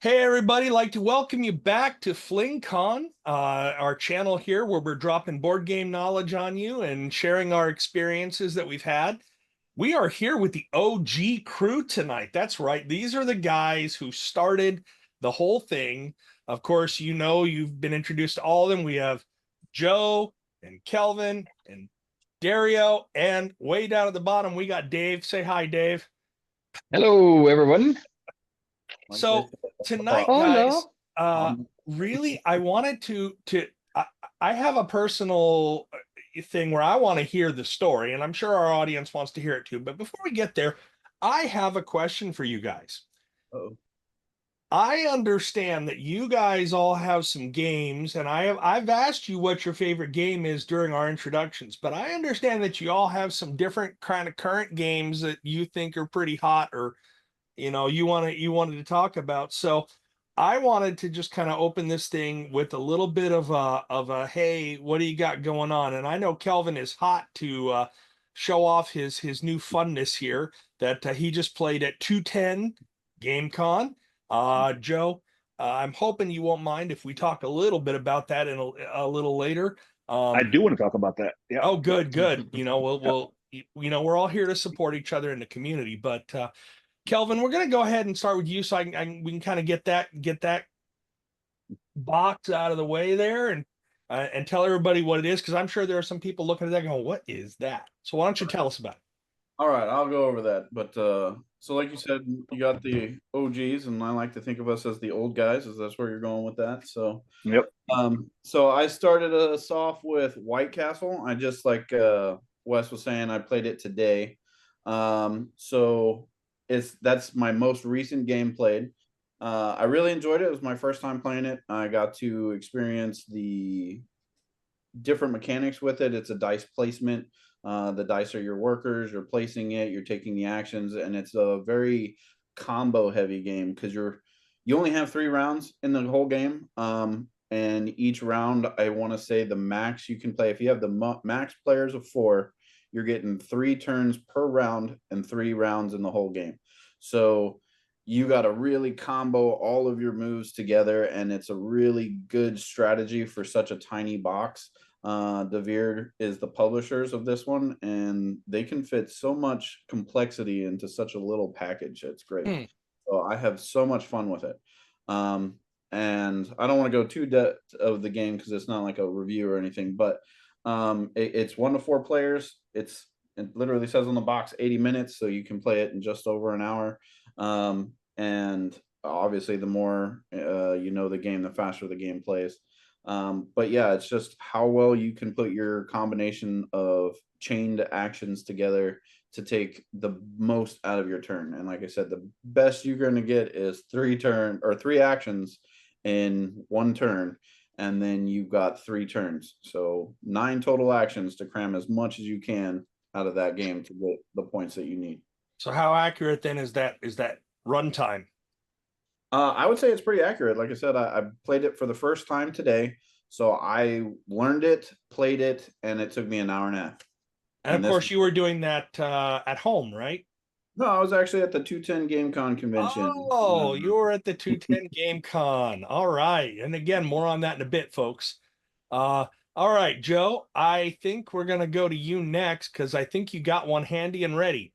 Hey everybody, like to welcome you back to Fling.con, our channel here where we're dropping board game knowledge on you and sharing our experiences that we've had. We are here with the OG crew tonight. That's right. These are the guys who started the whole thing. Of course, you know you've been introduced to all of them. We have Joe and Kelvin and Dario, and way down at the bottom we got Dave. Say hi, Dave. Hello, everyone. Like this. So tonight, Oh, guys, hello. really, I wanted I, I have a personal thing where I want to hear the story, and I'm sure our audience wants to hear it too. But before we get there, I have a question for you guys. Uh-oh. I understand that you guys all have some games, and I've asked you what your favorite game is during our introductions, but I understand that you all have some different kind of current games that you think are pretty hot or you wanted to talk about. So I wanted to just kind of open this thing with a little bit of a hey, what do you got going on? And I know Kelvin is hot to show off his new funness here that he just played at 210 Game.con. Joe, I'm hoping you won't mind if we talk a little bit about that in a little later. I um do want to talk about that. Yeah. oh, Yep. good. We'll Yep. we're all here to support each other in the community, but Kelvin, we're going to go ahead and start with you, so we can kind of get that box out of the way there, and tell everybody what it is, because I'm sure there are some people looking at that going, "What is that?" So why don't you tell us about it? All right, I'll go over that. But so like you said, you got the OGs, and I like to think of us as the old guys, as that's where you're going with that. So, Yep. so I started us off with White Castle. I just like Wes was saying, I played it today. So that's my most recent game played. I really enjoyed it. It was my first time playing it. I got to experience the different mechanics with it. It's a dice placement. The dice are your workers. You're placing it. You're taking the actions, and it's a very combo heavy game because you only have 3 rounds in the whole game. And each round, I want to say the max you can play. If you have the max players of 4, you're getting 3 turns per round and 3 rounds in the whole game. So you got to really combo all of your moves together, and it's a really good strategy for such a tiny box. Devere is the publishers of this one, and they can fit so much complexity into such a little package. It's great. Hmm. So I have so much fun with it. And I don't want to go too depth of the game because it's not like a review or anything, but it's 1 to 4 players. It literally says on the box 80 minutes, so you can play it in just over an hour. And obviously, the more you know the game, the faster the game plays. But yeah, it's just how well you can put your combination of chained actions together to take the most out of your turn. And like I said, the best you're going to get is 3 actions in 1 turn, and then you've got 3 turns. So 9 total actions to cram as much as you can out of that game to get the points that you need. So how accurate then is that runtime? I would say it's pretty accurate. Like I said, I played it for the first time today. So I learned it, played it, and it took me an hour and a half. And of And this, course, you were doing that at home, right? no, I was actually at the 210 Game.con convention. Oh, you were at the 210 Game Con. All right. And again, more on that in a bit, folks. Uh, all right, Joe, I think we're gonna go to you next because I think you got one handy and ready.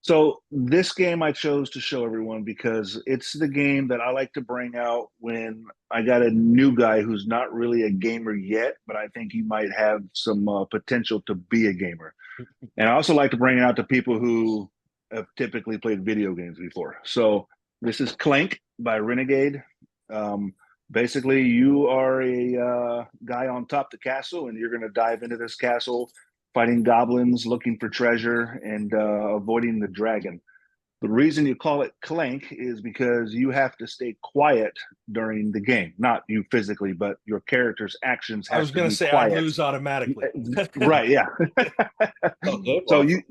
So this game I chose to show everyone because it's the game that I like to bring out when I got a new guy who's not really a gamer yet, but I think he might have some potential to be a gamer. And I also like to bring it out to people who have typically played video games before. So this is Clank by Renegade. Um, Basically, you are a guy on top of the castle, and you're going to dive into this castle, fighting goblins, looking for treasure, and avoiding the dragon. The reason you call it Clank is because you have to stay quiet during the game. Not you physically, but your character's actions I have was to gonna be say I'd quiet. lose automatically. Right, yeah. Oh, they're So awesome.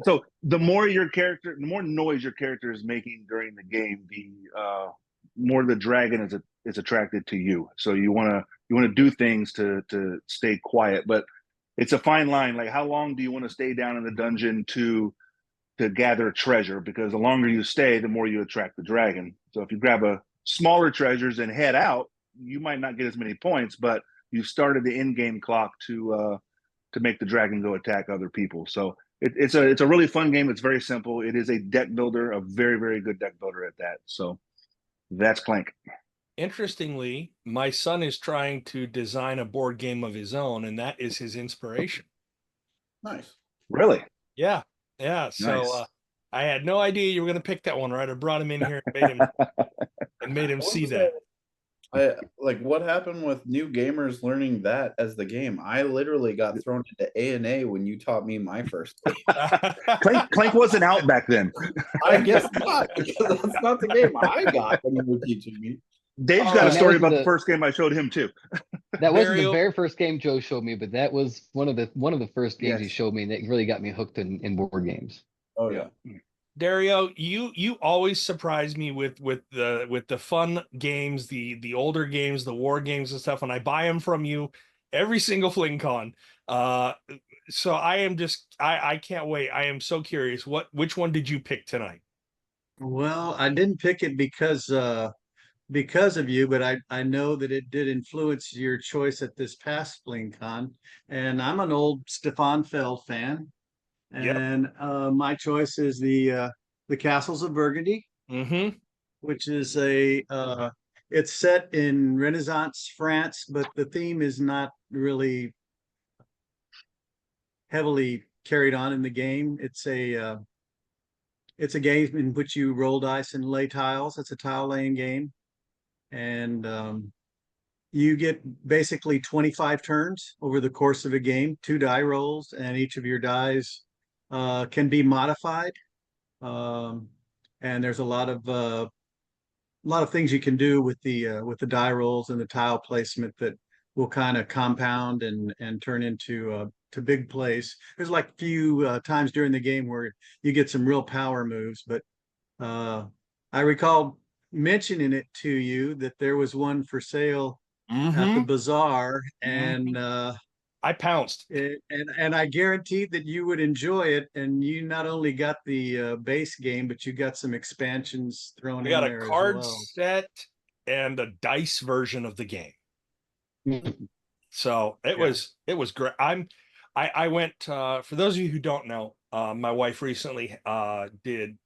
the more the more noise your character is making during the game, the more the dragon is attracted to you. So you want to do things to stay quiet, but it's a fine line. Like, how long do you want to stay down in the dungeon to gather treasure? Because the longer you stay, the more you attract the dragon. So if you grab a smaller treasures and head out, you might not get as many points, but you've started the in-game clock to make the dragon go attack other people. So it's a really fun game. It's very simple. It is a deck builder, a very, very good deck builder at that. So that's Clank. Interestingly, my son is trying to design a board game of his own, and that is his inspiration. Nice. Really? Yeah, yeah. So Nice. I had no idea you were going to pick that one, right? I brought him in here and made him see that. I like what happened with new gamers learning that as the game. I literally got thrown into A&A when you taught me my first game. Clank wasn't out back then. I guess not, because that's not the game I got when you were teaching me. Dave's got a that story wasn't about the the- first game I showed him too. That wasn't the Dario- very first game Joe showed me, but that was one of the first games he Yes. showed me that really got me hooked in board games. Oh yeah. Dario, you always surprise me with the fun games, the older games, the war games and stuff, and I buy them from you every single Fling.con. So I can't wait. I am so curious. Which one did you pick tonight? Well, I didn't pick it because of you, but I know that it did influence your choice at this past Fling.con. And I'm an old Stefan Feld fan. Yep. And my choice is the Castles of Burgundy, Mm-hmm. which is it's set in Renaissance France, but the theme is not really heavily carried on in the game. It's a game in which you roll dice and lay tiles. It's a tile laying game, and you get basically 25 turns over the course of a game, 2 die rolls, and each of your dies can be modified. And there's a lot of things you can do with the die rolls and the tile placement that will kind of compound and turn into to big plays. There's like a few times during the game where you get some real power moves, but I recall mentioning it to you that there was one for sale at the bazaar, and I pounced. and I guaranteed that you would enjoy it. And you not only got the base game, but you got some expansions thrown We in got a there as card well. set and a dice version of the game. So it Yeah. was great. I went for those of you who don't know, my wife recently came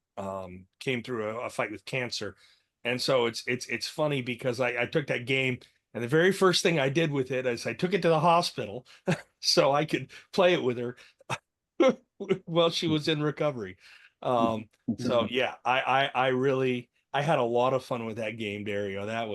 through a fight with cancer. And so it's funny because I took that game, and the very first thing I did with it is I took it to the hospital so I could play it with her while she was in recovery. So yeah, I had a lot of fun with that game, Dario. That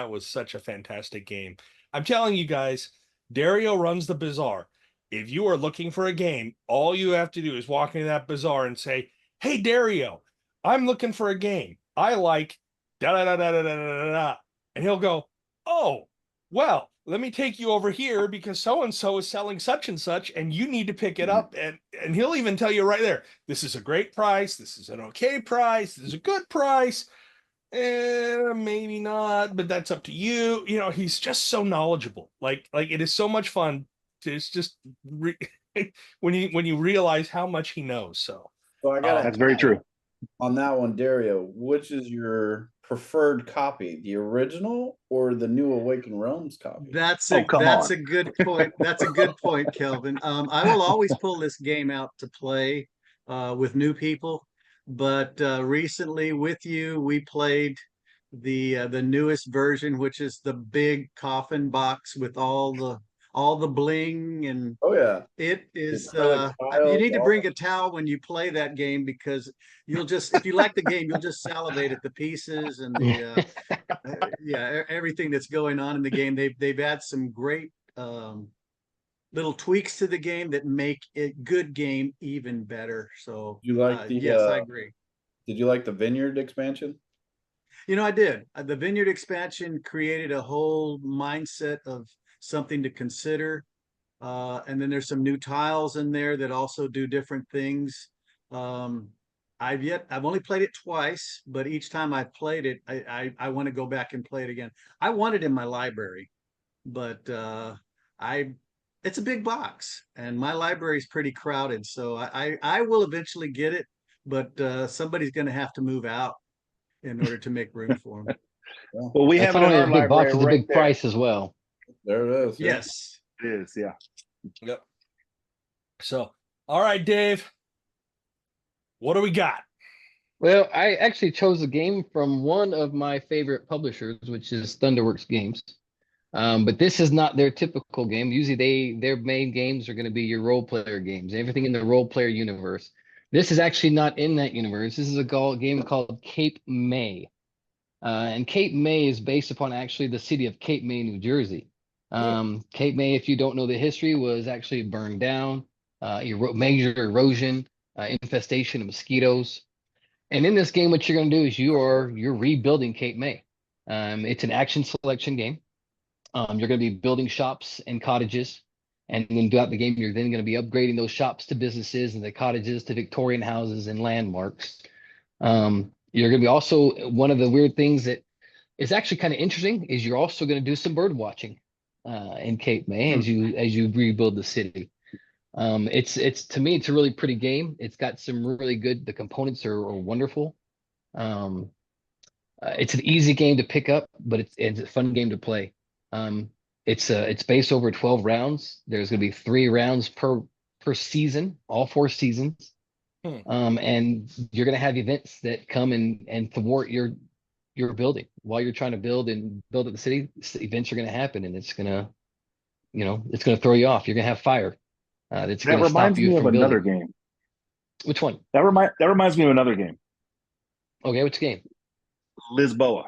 was such a fantastic game. I'm telling you guys, Dario runs the bazaar. If you are looking for a game, all you have to do is walk into that bazaar and say, "Hey, Dario, I'm looking for a game. I like da da da da da da da da," and he'll go, "Oh, well, let me take you over here because so and so is selling such and such, and you need to pick it up." And he'll even tell you right there, "This is a great price. This is an okay price. This is a good price." Maybe not, but that's up to you. You know, he's just so knowledgeable. Like it is so much fun to when you realize how much he knows. So So I gotta That's very true. on that one, Dario, which is your preferred copy, the original or the New Awakened Realms copy? That's Oh, come on. a good point. That's a good point, Kelvin. I will always pull this game out to play with new people, but recently with you, we played the newest version, which is the big coffin box with all the bling, and Oh yeah. it is acrylic you tiles, need to all bring a towel when you play that game, because you'll just, if you like the game, you'll just salivate at the pieces and the everything that's going on in the game. They've had some great little tweaks to the game that make a good game even better. So You like the yes, I agree. did you like the Vineyard expansion? You know, I did. The Vineyard expansion created a whole mindset of something to consider. And then there's some new tiles in there that also do different things. I've only played it twice, but each time I've played it, I want to go back and play it again. I want it in my library, but it's a big box and my library is pretty crowded. So I will eventually get it, but somebody's going to have to move out in order to make room for them. Well, we That's have it not in only our a big box, library it's a right big there. price as well. There it is. Yes. It is, yeah. Yep. So, all right, Dave. What do we got? Well, I actually chose a game from one of my favorite publishers, which is Thunderworks Games. But this is not their typical game. Usually their main games are going to be your role player games, everything in the role player universe. This is actually not in that universe. This is a game called Cape May. And Cape May is based upon actually the city of Cape May, New Jersey. Cape May, if you don't know the history, was actually burned down, major erosion, infestation of mosquitoes. And in this game, what you're going to do is you're rebuilding Cape May. It's an action selection game. You're going to be building shops and cottages, and then throughout the game, you're then going to be upgrading those shops to businesses and the cottages to Victorian houses and landmarks. You're going to be also one of the weird things that is actually kind of interesting is you're also going to do some bird watching in Cape May as you rebuild the city. It's to me, it's a really pretty game. It's got some really good. The components are wonderful. It's an easy game to pick up, but it's a fun game to play. It's based over 12 rounds. There's going to be 3 rounds per season, all 4 seasons. And you're going to have events that come and thwart your building while you're trying to build up the city. Events are going to happen, and it's going to, it's going to throw you off. You're going to have fire that's That going to stop reminds you me of from another building. game. Which one? That reminds me of another game. Okay, which game? Lisboa.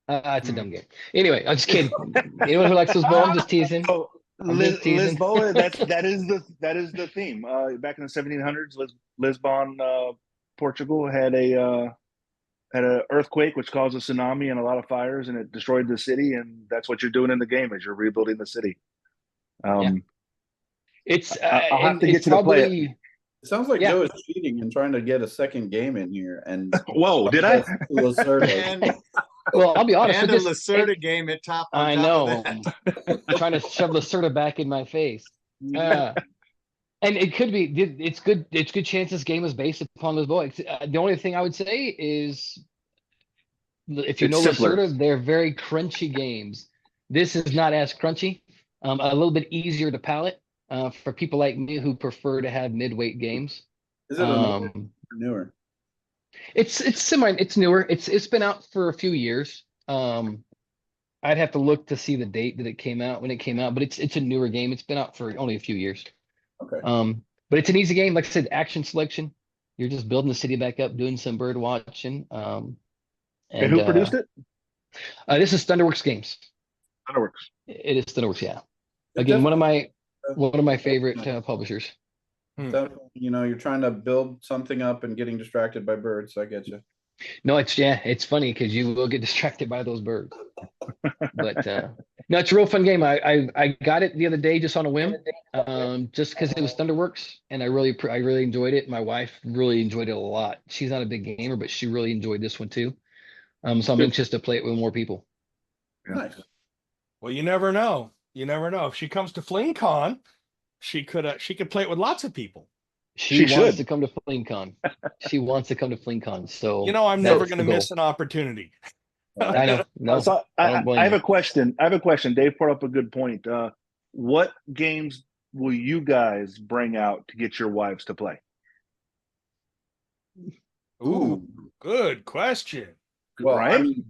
It's a dumb game. Anyway, I'm just kidding. Anyone who likes Lisboa, I'm just teasing. Oh, I'm just teasing. Lisboa. That is the theme. Back in the 1700s, Lisbon, Portugal had an earthquake which caused a tsunami and a lot of fires, and it destroyed the city. And that's what you're doing in the game is you're rebuilding the city. Yeah. It's I'll have to it's get you to play it. probably. It sounds like Yeah. Joe is cheating and trying to get a second game in here. And Whoa, did I? And, Well, I'll be honest. and it a just- Lacerda game at top on I top know. of that. Trying to shove Lacerda back in my face. And it could be. It's good. It's good chance this game is based upon Lisboa. The only thing I would say is, if you It's know simpler. Lacerda, they're very crunchy games. This is not as crunchy. A little bit easier to palate for people like me who prefer to have mid-weight games. Is it a newer? It's similar. It's newer. It's been out for a few years. I'd have to look to see the date that it came out when it came out, but it's a newer game. It's been out for only a few years. Okay. But it's an easy game. Like I said, action selection. You're just building the city back up, doing some bird watching. And who produced it? This is Thunderworks Games. Thunderworks. It is Thunderworks, yeah. It Again, one of definitely- my favorite publishers. Definitely, you're trying to build something up and getting distracted by birds. I get you. No, it's funny because you will get distracted by those birds. But no, it's a real fun game. I got it the other day just on a whim, just because it was Thunderworks, and I really enjoyed it. My wife really enjoyed it a lot. She's not a big gamer, but she really enjoyed this one too. So I'm anxious to play it with more people. Nice. Well, you never know. You never know. If she comes to Fling.con, she could play it with lots of people. She wants should. to come to Fling.con. She wants to come to Fling.con. So I'm never that's going to the goal. miss an opportunity. I know. No, So I don't blame I have you. a question. Dave brought up a good point. What games will you guys bring out to get your wives to play? Ooh, good question. Well, I Right? mean,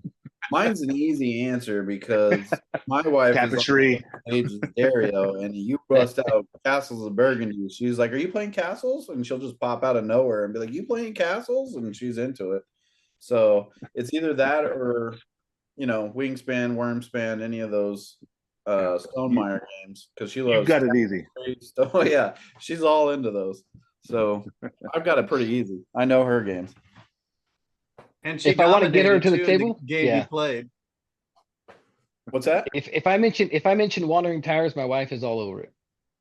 mine's an easy answer because my wife Tapestry. is on the age of Dario, and you bust out Castles of Burgundy. She's like, "Are you playing Castles?" And she'll just pop out of nowhere and be like, "You playing Castles?" And she's into it. So it's either that or, Wingspan, Wormspan, any of those Stonemaier games because she You've loves. got it easy. Oh yeah, she's all into those. So I've got it pretty easy. I know her games. And she If I wanna get her dominated, to the too, in table, game yeah. you played. What's that? If I mention Wandering Tires, my wife is all over it.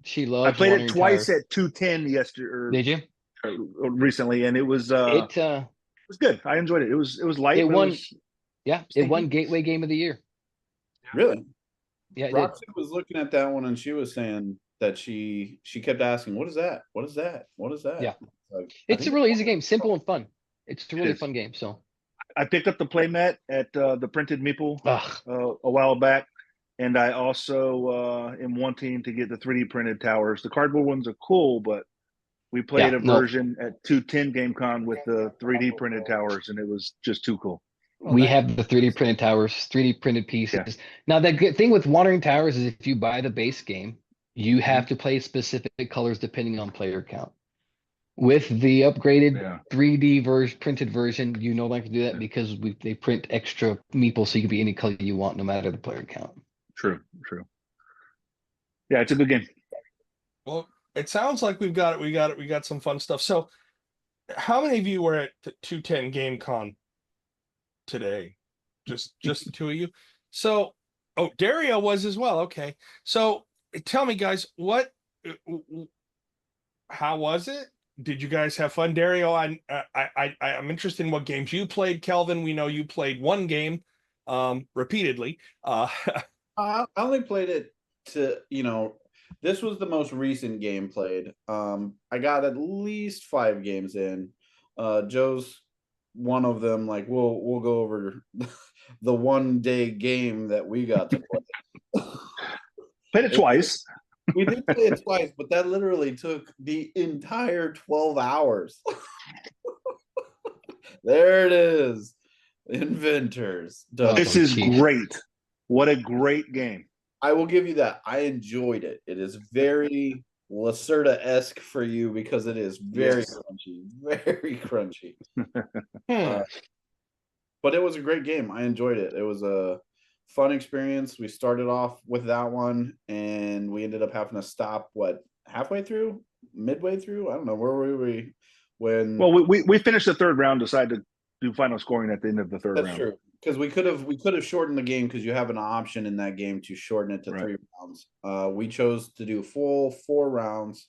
She I loves played it Wandering twice Tires. at 210 yesterday Did you? or recently, and it was good. I enjoyed it. It was light. It but won. was- Yeah, it Stinky. won Gateway Game of the Year. Really? Yeah, it did. Roxy was looking at that one and she was saying that she kept asking, "What is that? What is that? What is that?" Yeah. Like, I It's a think- really easy game, simple and fun. It's a really is. fun game. So I picked up the playmat at the Printed Meeple Ugh, a while back, and I also am wanting to get the 3D printed towers. The cardboard ones are cool, but we played yeah, a no, version at 210 Game.con with the 3D printed towers, and it was just too cool. Oh, we that, have the 3D printed towers, 3D printed Yeah. pieces. Now, the good thing with Wandering Towers is if you buy the base game, you have Mhm. to play specific colors depending on player count. With the upgraded Yeah. 3D printed version, you no longer do that Yeah. because they print extra meeples so you can be any color you want, no matter the player count. True. Yeah, it's a good game. well, it sounds like we got some fun stuff. So, how many of you were at 210 Game Con today? Just the two of you. So, oh, Dario was as well. Okay. So, tell me, guys, how was it? Did you guys have fun, Dario? I'm interested in what games you played, Kelvin. We know you played one game, repeatedly. I only played it to, this was the most recent game played. I got at least 5 games in. Joe's one of them. Like we'll go over the 1 day game that we got to play. Played it twice. We did play it twice, but that literally took the entire 12 hours. There it is. Inventors. Done. This is great. What a great game. I will give you that. I enjoyed it. It is very Lacerda-esque for you because it is very crunchy. Very crunchy. But it was a great game. I enjoyed it. It was a fun experience. We started off with that one and we ended up having to stop halfway through? Midway through? I don't know. Where were we when Well, we finished the third round, decided to do final scoring at the end of the third That's round. true. Because we could have shortened the game because you have an option in that game to shorten it to 3 rounds. We chose to do full 4 rounds,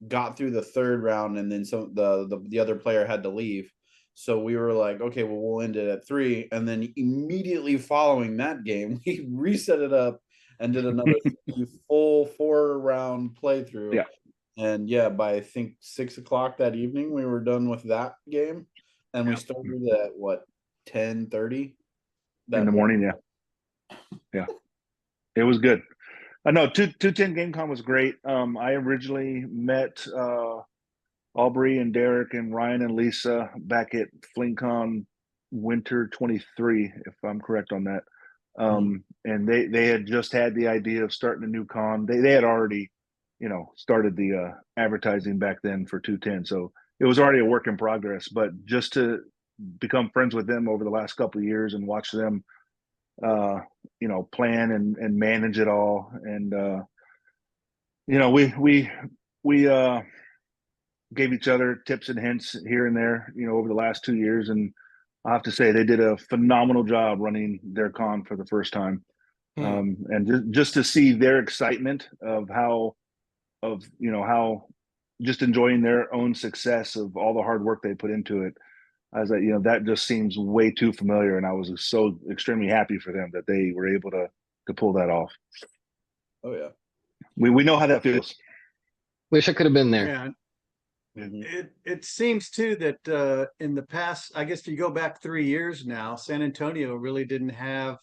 got through the third round, and then the other player had to leave. So we were like, okay, well, we'll end it at 3. And then immediately following that game, we reset it up and did another full 4-round playthrough. Yeah. And yeah, by I think 6 o'clock that evening, we were done with that game. And we started at 10:30 in the morning. Yeah. It was good. I know 210 GameCon was great. I originally met Aubrey and Derek and Ryan and Lisa back at Fling.con Winter 23, if I'm correct on that. And they had just had the idea of starting a new con. They had already, started the advertising back then for 210. So it was already a work in progress. But just to become friends with them over the last couple of years and watch them plan and manage it all. And we gave each other tips and hints here and there, over the last 2 years. And I have to say they did a phenomenal job running their con for the first time. And just to see their excitement of how just enjoying their own success of all the hard work they put into it. I was like, that just seems way too familiar, and I was so extremely happy for them that they were able to pull that off. Oh yeah, we know how that feels. Wish I could have been there. Yeah. It seems too that in the past, I guess if you go back 3 years now, San Antonio really didn't have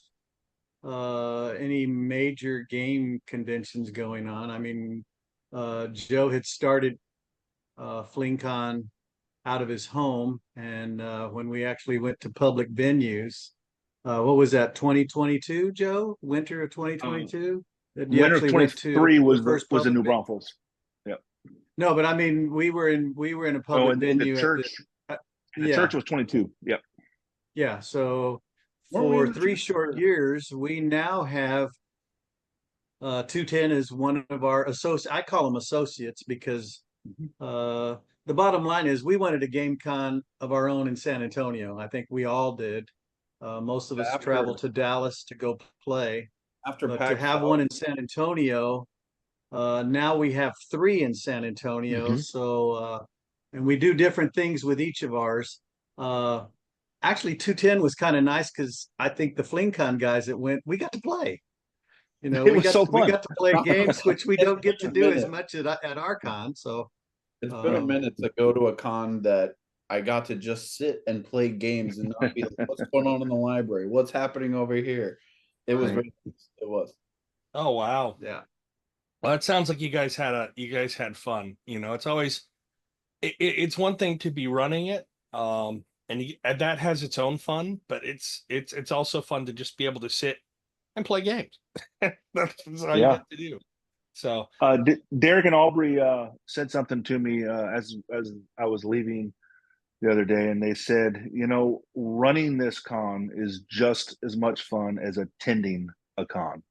any major game conventions going on. I mean, Joe had started Fling.con out of his home, and when we actually went to public venues, what was that, 2022, Joe? Winter of 2022? Winter of 23 was the New Braunfels. Yep. No, but I mean, we were in a public venue the church. The church was 22. Yep. Yeah. So for 3 short years, we now have 210 is one of our associates. I call them associates because the bottom line is we wanted a game con of our own in San Antonio. I think we all did. Most of us traveled to Dallas to go play. But to have one in San Antonio, now we have 3 in San Antonio. So, and we do different things with each of ours. Actually, 210 was kind of nice because I think the Fling.con guys that went, we got to play. We got to play games, which we don't get to do as much at our con. So it's been a minute to go to a con that I got to just sit and play games and not be like, what's going on in the library? What's happening over here? It was Right. very nice. It was. Oh wow. Yeah. Well, it sounds like you guys had fun. You know, it's always it's one thing to be running it, and that has its own fun, but it's also fun to just be able to sit and play games. That's all you Yeah. get to do. So Derek and Aubrey said something to me as I was leaving the other day, and they said, you know, running this con is just as much fun as attending a con.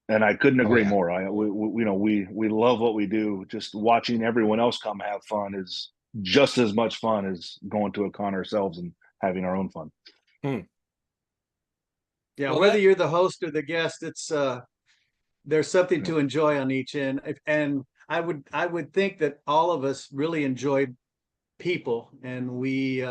And I couldn't Oh agree yeah. more. You know, we love what we do. Just watching everyone else come have fun is just as much fun as going to a con ourselves and having our own fun. Yeah, well, whether you're the host or the guest, it's there's something to enjoy on each end. And I would think that all of us really enjoy people, and we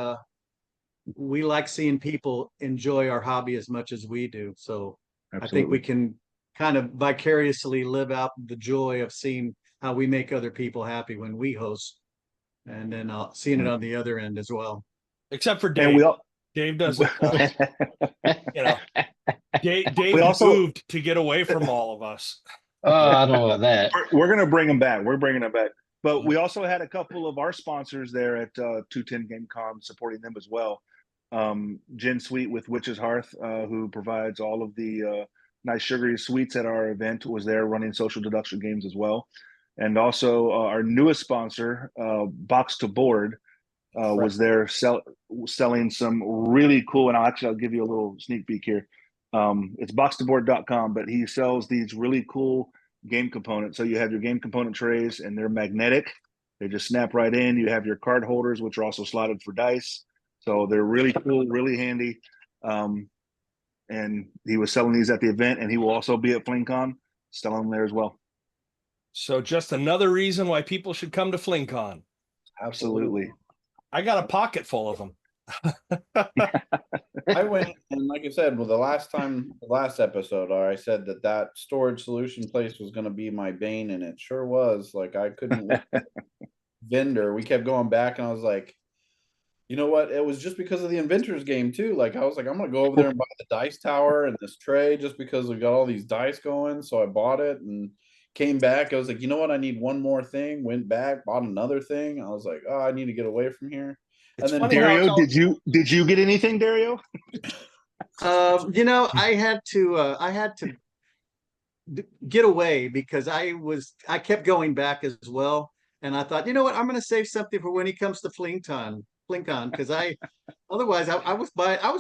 like seeing people enjoy our hobby as much as we do. So I think we Absolutely. can kind of vicariously live out the joy of seeing how we make other people happy when we host, and then seeing it Right. on the other end as well. except for And Dave. Dave doesn't. You know, we Dave also moved to get away from all of us. Oh, I don't know about that. we're going to bring them back. We're bringing them back. But we also had a couple of our sponsors there at 210 Game.com supporting them as well. Jen Sweet with Witch's Hearth, who provides all of the nice sugary sweets at our event, was there running social deduction games as well. And also our newest sponsor, Box to Board, was there selling some really cool. And I'll give you a little sneak peek here. It's boxtoboard.com, but he sells these really cool game components. So you have your game component trays, and they're magnetic. They just snap right in. You have your card holders, which are also slotted for dice. So they're really cool, really handy. And he was selling these at the event, and he will also be at Fling.con selling them there as well. So just another reason why people should come to Fling.con. Absolutely. I got a pocket full of them. I went and like I said, well, the last episode, I said that storage solution place was going to be my bane, and it sure was. Like I couldn't vendor. We kept going back, and I was like, you know what? It was just because of the inventors game too. Like I was like, I'm gonna go over there and buy the dice tower and this tray just because we got all these dice going. So I bought it and came back. I was like, you know what? I need one more thing. Went back, bought another thing. I was like, oh, I need to get away from here. It's And then funny how it's Dario, all. did you get anything, Dario? You know, I had to get away because I kept going back as well. And I thought, you know what, I'm gonna save something for when he comes to Fling.con, because I was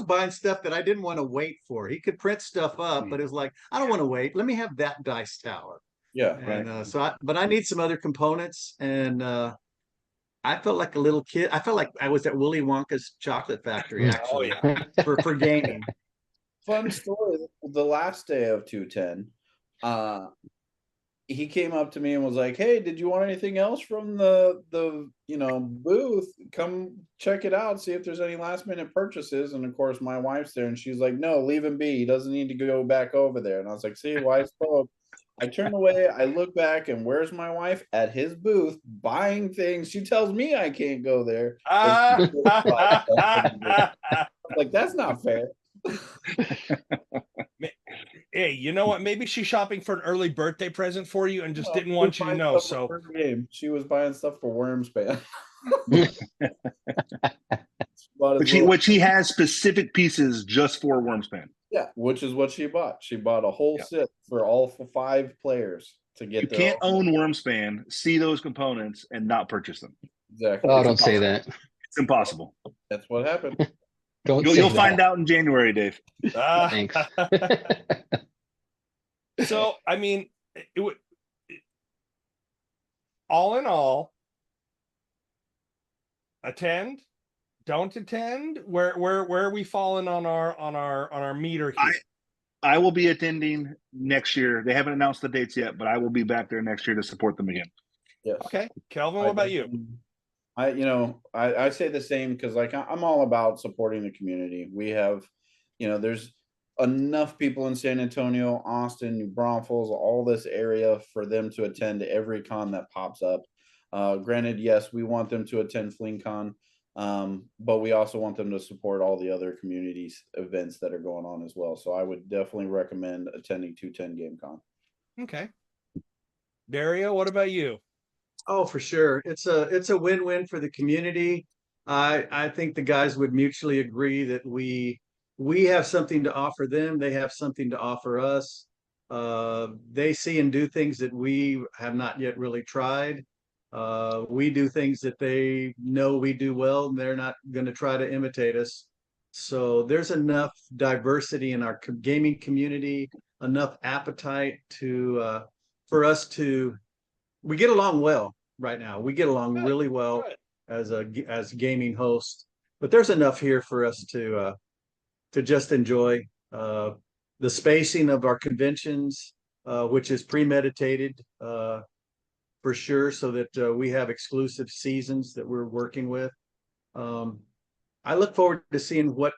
buying stuff that I didn't want to wait for. He could print stuff up, but it was like, I don't want to wait. Let me have that dice tower. yeah, And Right. but I need some other components, and I felt like a little kid. I felt like I was at Willy Wonka's chocolate factory, Oh actually, yeah. for gaming. fun story. The last day of 210, he came up to me and was like, "Hey, did you want anything else from the booth? Come check it out, see if there's any last minute purchases." And of course, my wife's there, and she's like, "No, leave him be. He doesn't need to go back over there." And I was like, "See, wife spoke." I turn away, I look back, and where's my wife? At his booth buying things. She tells me I can't go there. And she goes buy stuff from the booth. I'm like, that's not fair. Hey, you know what? Maybe she's shopping for an early birthday present for you and just No, didn't she was want you to buying know. stuff for So her game. She was buying stuff for Wormspan. Which he has specific pieces just for Wormspan. Yeah, which is what she bought. She bought a whole Yeah. set for all 5 players to You get their can't own. own Wormspan, see those components, and not purchase them. Exactly. Oh, It's don't say impossible. that. It's impossible. That's what happened. Don't say You'll that. find out in January, Dave. Thanks. so I mean, it would all in all, attend, don't attend. Where are we falling on our meter here? I will be attending next year. They haven't announced the dates yet, but I will be back there next year to support them again. Yes. Okay, Kelvin, what about you? I say the same because like I'm all about supporting the community. We have, there's enough people in San Antonio, Austin, New Braunfels, all this area for them to attend every con that pops up. Granted, yes, we want them to attend Fling.con, But we also want them to support all the other communities events that are going on as well. So I would definitely recommend attending 210 Game.con. Okay. Dario, what about you? Oh, for sure. It's a win-win for the community. I think the guys would mutually agree that we have something to offer them, they have something to offer us. They see and do things that we have not yet really tried. We do things that they know we do well, and they're not going to try to imitate us. So there's enough diversity in our gaming community, enough appetite to for us to we get along well right now. We get along Good, really well good. as gaming hosts, but there's enough here for us to just enjoy the spacing of our conventions, which is premeditated for sure, so that we have exclusive seasons that we're working with. I look forward to seeing what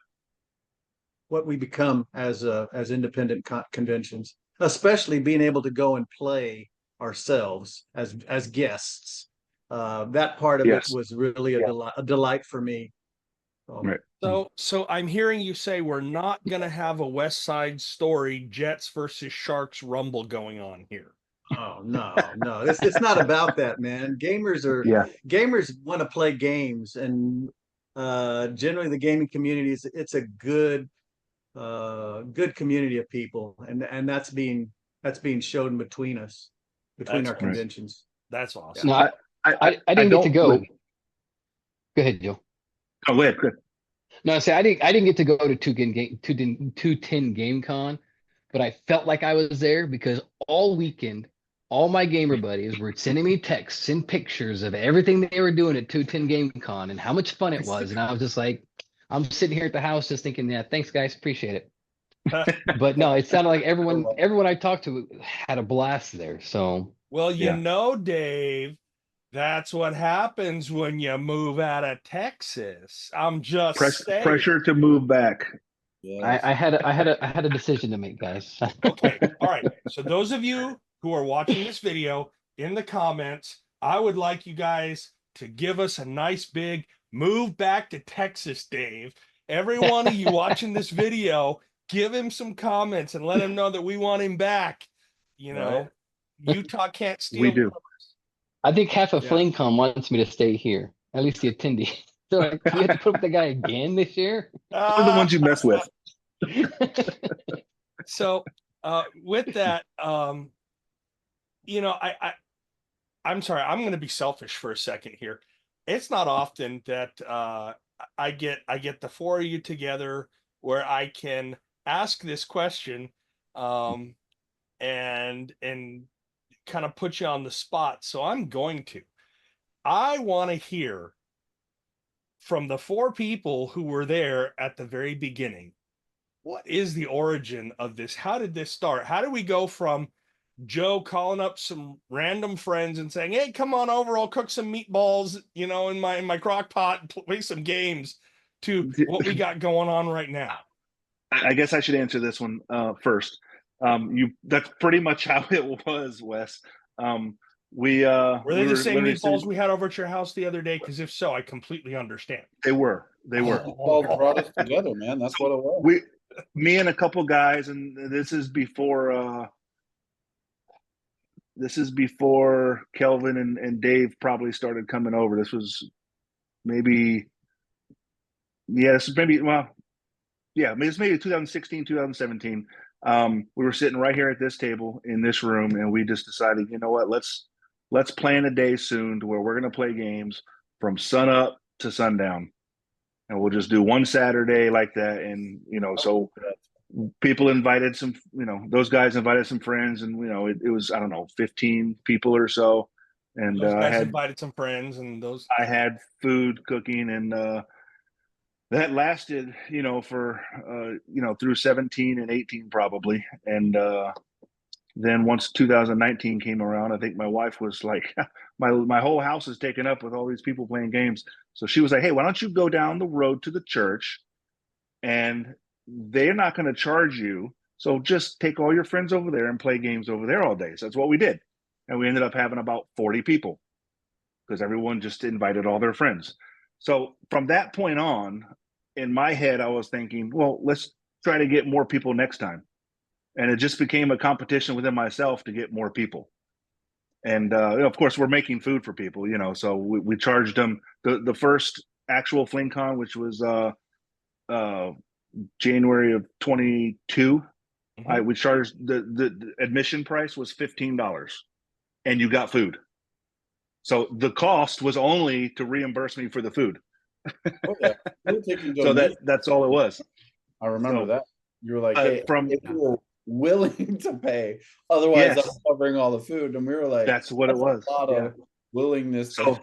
we become as independent conventions, especially being able to go and play ourselves as guests. That part of it Yes. was really a delight for me. Right. So I'm hearing you say we're not gonna have a West Side Story Jets versus Sharks rumble going on here. Oh no, it's not about that, man. Yeah. Gamers want to play games, and generally the gaming community it's a good community of people, and that's being shown between us, between That's our awesome. conventions. That's awesome. No, I didn't get to go. Go ahead, Joe. Oh, wait, good. No, see, I didn't get to go to 210 GameCon, but I felt like I was there because all weekend, all my gamer buddies were sending me texts and pictures of everything they were doing at 210 GameCon and how much fun it was. And I was just like, I'm sitting here at the house just thinking, yeah, thanks guys, appreciate it. But no, it sounded like everyone I talked to had a blast there. So Well, Yeah. Dave, that's what happens when you move out of Texas. I'm just saying. Pressure to move back. Yes. I had a decision to make, guys. Okay. All right. So those of you who are watching this video in the comments, I would like you guys to give us a nice big move back to Texas, Dave. Every one of you watching this video, give him some comments and let him know that we want him back. You know, Right. Utah can't steal. We do. I think half of Yeah. Fling.con wants me to stay here, at least the attendee. So like, we have to put up with the guy again this year. We're the ones you mess with. So with that, I'm sorry, I'm going to be selfish for a second here. It's not often that I get the four of you together where I can ask this question and kind of put you on the spot. So I'm going to. I want to hear from the four people who were there at the very beginning. What is the origin of this? How did this start? How do we go from Joe calling up some random friends and saying, "Hey, come on over, I'll cook some meatballs, in my crock pot and play some games," to what we got going on right now? I guess I should answer this one first. That's pretty much how it was, Wes. Were they the same literally meatballs we had over at your house the other day? Because if so, I completely understand. They were. All brought us together, man. That's what it was. Me and a couple guys, and this is before Kelvin and Dave probably started coming over. This was maybe, this is maybe, well, yeah, it's maybe 2016, 2017. We were sitting right here at this table in this room, and we just decided, you know what, let's plan a day soon to where we're going to play games from sun up to sundown, and we'll just do one Saturday like that. And so people invited some, those guys invited some friends, and it was, I don't know, 15 people or so, and Those guys invited some friends, and I had food cooking, and that lasted, for through 17 and 18 probably. And then once 2019 came around, I think my wife was like, my whole house is taken up with all these people playing games. So she was like, "Hey, why don't you go down the road to the church, and they're not going to charge you. So just take all your friends over there and play games over there all day." So that's what we did. And we ended up having about 40 people because everyone just invited all their friends. So from that point on, in my head, I was thinking, well, let's try to get more people next time. And it just became a competition within myself to get more people. And of course, we're making food for people, so we charged them the first actual Fling.con, which was uh, January of 22. Mhm. We charged the admission price was $15, and you got food. So the cost was only to reimburse me for the food. Oh yeah, we were taking So donations. that's all it was. I remember So that. You were like, "Hey, from if you were willing to pay, otherwise yes, I'm covering all the food." And we were like, that's what it "That's was. a lot Yeah. of willingness to So help."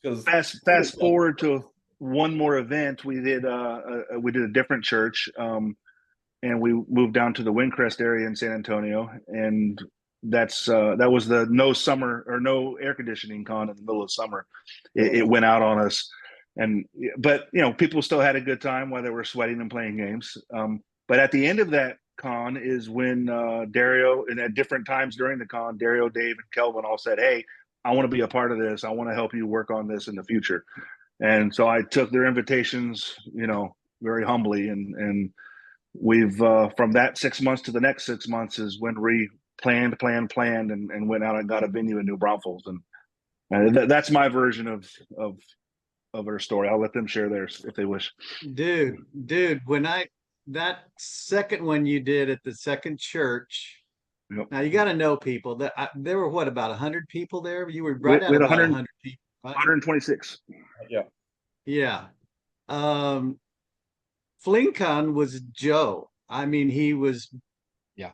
Because fast forward to one more event, we did a different church, and we moved down to the Windcrest area in San Antonio, and that was the no summer or no air conditioning con in the middle of summer. It went out on us, but people still had a good time while they were sweating and playing games. But at the end of that con is when Dario, and at different times during the con, Dario, Dave, and Kelvin all said, "Hey, I want to be a part of this. I want to help you work on this in the future." And so I took their invitations, very humbly, and we've from that 6 months to the next 6 months is when we planned, and went out and got a venue in New Braunfels, and that's my version of our story. I'll let them share theirs if they wish. Dude, when that second one you did at the second church, Yep. now you got to know people that there were what, about 100 people there? You were We right at had about 100, 100 people, right? 126. yeah, Yeah. Um, Fling.con was Joe. I mean, he was Yeah.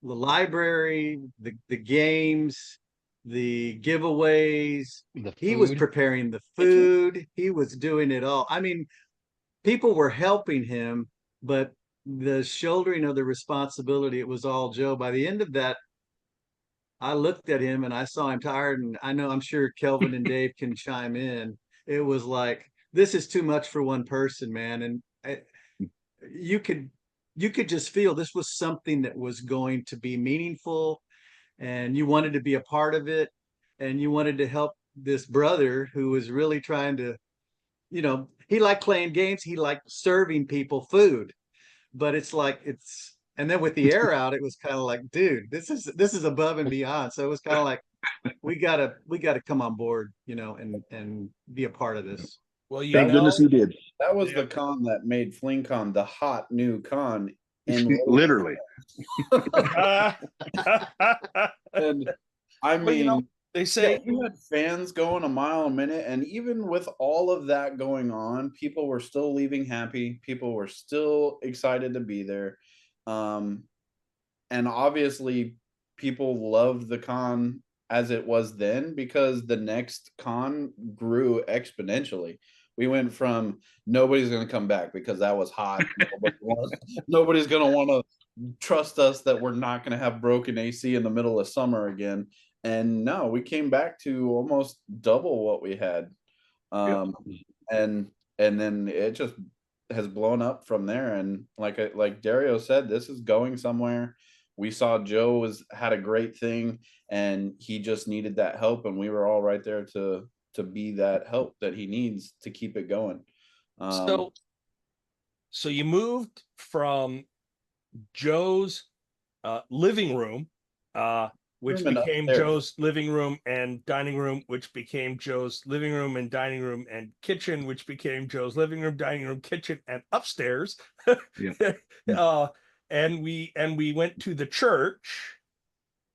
the library, the games, the giveaways. The He was food. preparing the food. He was doing it all. I mean, people were helping him, but the shouldering of the responsibility, it was all Joe. By the end of that, I looked at him and I saw him tired, and I'm sure Kelvin and Dave can chime in. It was like, this is too much for one person, man. And you could you could just feel this was something that was going to be meaningful, and you wanted to be a part of it, and you wanted to help this brother who was really trying to, he liked playing games, he liked serving people food, but it's like and then with the air out, it was kind of like, dude, this is above and beyond. So it was kind of like, we gotta come on board, and be a part of this. Well, Thank goodness he did. that was Yeah. the con that made Fling.con the hot new con in Literally. And I Well, mean, they yeah, say you had fans going a mile a minute, and even with all of that going on, people were still leaving happy. People were still excited to be there. Um, and obviously, people loved the con as it was then because the next con grew exponentially. We went from nobody's going to come back because that was hot. Nobody's going to want to trust us that we're not going to have broken AC in the middle of summer again. And no, we came back to almost double what we had. Yep. And and then it just has blown up from there. And like Dario said, this is going somewhere. We saw Joe had a great thing, and he just needed that help, and we were all right there to be that help that he needs to keep it going. so. So you moved from Joe's living room, which Room and became upstairs. Joe's living room and dining room, which became Joe's living room and dining room and kitchen, which became Joe's living room, dining room, kitchen, and upstairs. Yeah. And we went to the church,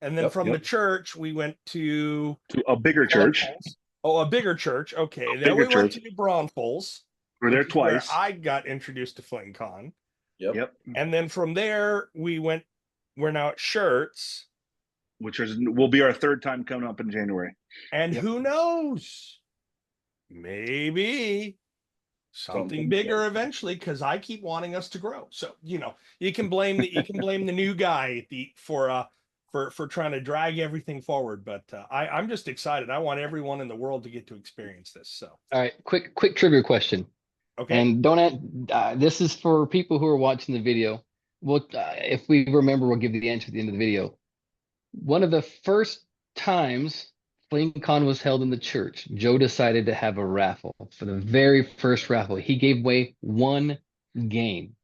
and then Yep. from the church we went to To a bigger church. Braunfels. Oh, a bigger church. Okay, then bigger we went church. to New Braunfels. We're there Which is where twice. I got introduced to Fling.con. Yep. And then from there, we're now at Shirts. Which will be our third time coming up in January. And who knows? Maybe something bigger eventually, because I keep wanting us to grow. So, you can blame the new guy for trying to drag everything forward. But I'm just excited. I want everyone in the world to get to experience this. So, All right, quick trivia question. okay. And this is for people who are watching the video. Well, if we remember, we'll give you the answer at the end of the video. One of the first times Fling.con was held in the church, Joe decided to have a raffle. For the very first raffle, he gave away one game.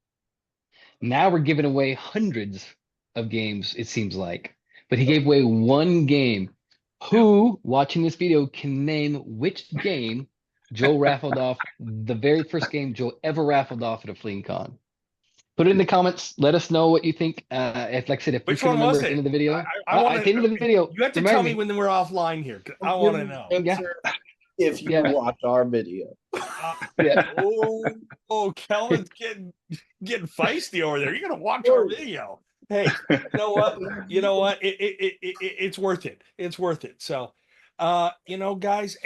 Now we're giving away hundreds of games, it seems like. But he gave away one game. Who, watching this video, can name which game Joe raffled off, the very first game Joe ever raffled off at a Fling.con? Put it in the comments. Let us know what you think. If, like I said, if you Which can one remember was at the end it? of the video, I want at the end of the to. video, You have to remind tell me. me when we're offline here. 'Cause I I'll want give to you know. the answer if you Yeah. watch our video. Yeah. Kelvin's getting feisty over there. You're gonna watch our video. Hey, you know what? You know what? It's worth it. It's worth it. So, guys,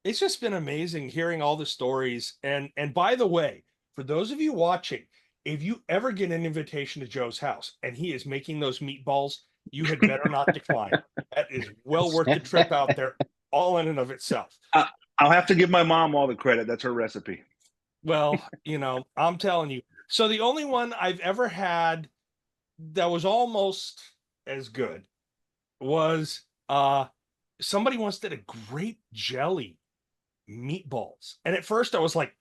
it's just been amazing hearing all the stories. And by the way, for those of you watching, if you ever get an invitation to Joe's house and he is making those meatballs, you had better not decline. That is well worth the trip out there, all in and of itself. I'll have to give my mom all the credit. That's her recipe. Well, I'm telling you. So the only one I've ever had that was almost as good was somebody once did a grape jelly meatballs. And at first I was like,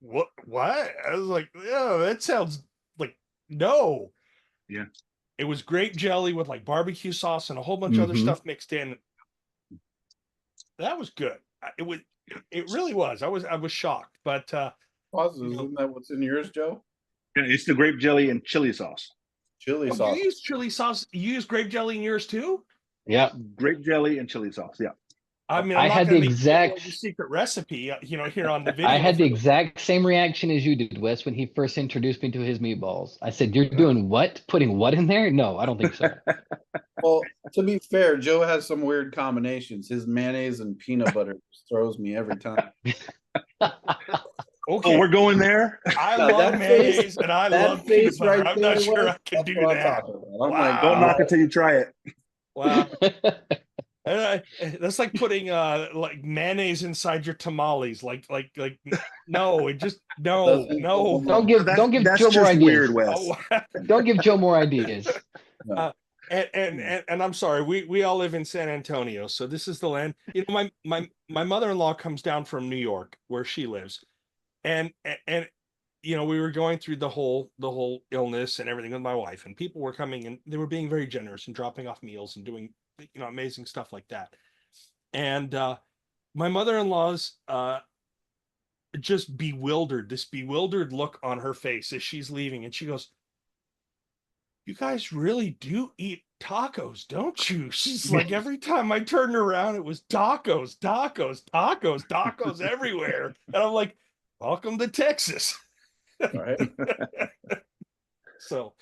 what? I was like, yeah, that sounds like no. Yeah. It was grape jelly with like barbecue sauce and a whole bunch of other stuff mixed in. That was good. It really was. I was shocked. But Isn't that what's in yours, Joe? Yeah, it's the grape jelly and chili sauce. Chili you sauce. use chili sauce. You use grape jelly in yours too? Yeah. Grape jelly and chili sauce. Yeah. I mean, I I'm not had going the to make you give away exact- the secret recipe, here on the video. I had the exact same reaction as you did, Wes, when he first introduced me to his meatballs. I said, "You're doing what? Putting what in there?" No, I don't think so. Well, to be fair, Joe has some weird combinations. His mayonnaise and peanut butter just throws me every time. Okay, Oh, we're going there. I Now, love that mayonnaise face- and I that love peanut face butter. right I'm not there, sure Wes, I can that's do what I'm that. talking about. I'm Wow. Don't knock it till you try it. Wow. That's like putting like mayonnaise inside your tamales. Like no, it just no. Don't give That's Joe more just ideas. weird, Wes. Oh, Don't give Joe more ideas. and I'm sorry, we all live in San Antonio, so this is the land. My mother-in-law comes down from New York, where she lives, and we were going through the whole illness and everything with my wife, and people were coming and they were being very generous and dropping off meals and doing amazing stuff like that. And my mother-in-law's just this bewildered look on her face as she's leaving, and she goes, "You guys really do eat tacos, don't you?" She's like, every time I turned around, it was tacos, tacos, tacos, tacos everywhere. And I'm like, welcome to Texas. Right. So,